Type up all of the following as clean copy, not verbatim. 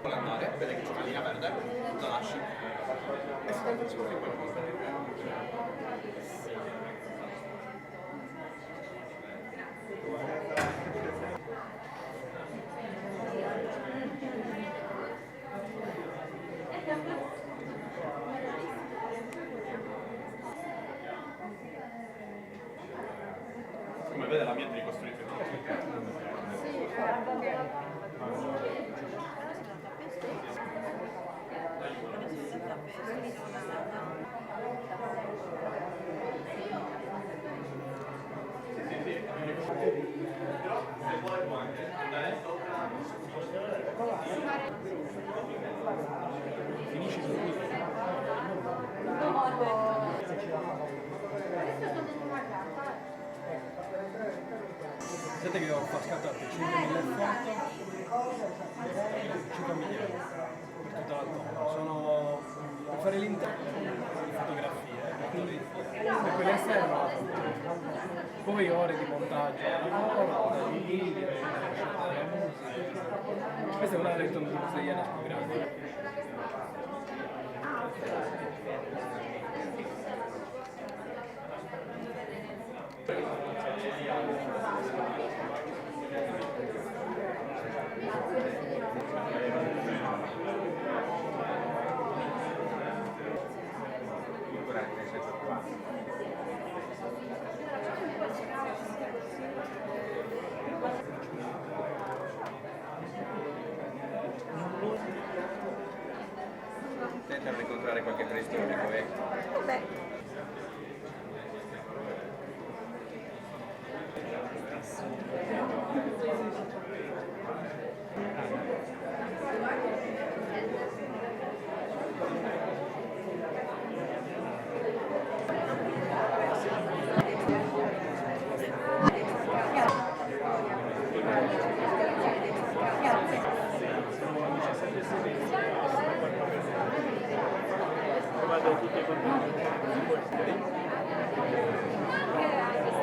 vuole andare, vede che c'è una linea verde, la lasci e si tenta di scorrere qualcosa. Come vede l'ambiente ricostruito in finisci su qui. Sapete che devo far scattare 5.000 foto, 5.000 euro per tutta la tomba. Sono per fare l'intero di fotografie, per quelle esterno, poi ore di montaggio, montaggio di video, scelta della musica. Questa è una delle tombe degli anastografi. Tentano di incontrare qualche preistorico vecchio. Vabbè.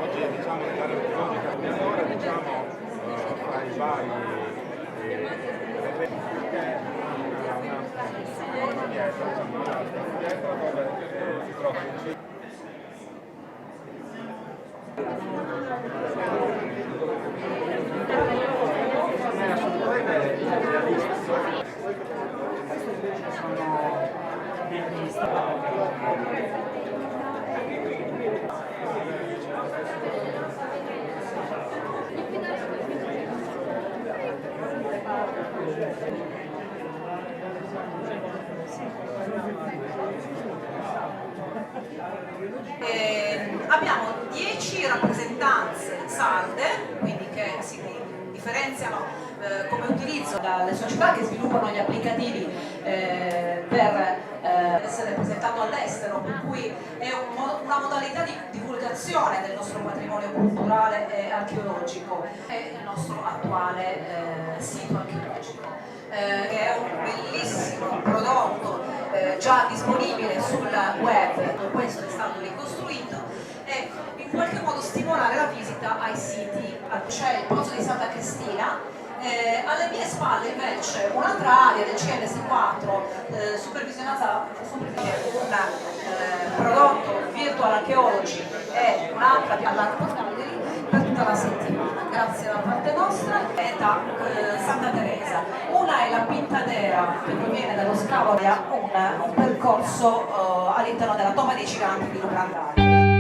Oggi diciamo nell'area archeologica abbiamo ora diciamo fra i vari una pietra dove si trova un Abbiamo 10 rappresentanze sarde, quindi che si differenziano come utilizzo dalle società che sviluppano gli applicativi per essere presentato all'estero, per cui è una modalità di divulgazione del nostro patrimonio culturale e archeologico e il nostro attuale sito archeologico, che è un bellissimo prodotto già disponibile sul web. Questo è stato ricostruito e in qualche modo stimolare la visita ai siti. C'è il pozzo di Santa Cristina. Alle mie spalle invece un'altra area del CNS4 supervisionata un prodotto Virtual Archaeology e un'altra all'Art Gallery per tutta la settimana, grazie da parte nostra e da Santa Teresa. Una è la Pintadera che proviene dallo scavo, un percorso all'interno della tomba dei giganti di Lucandari.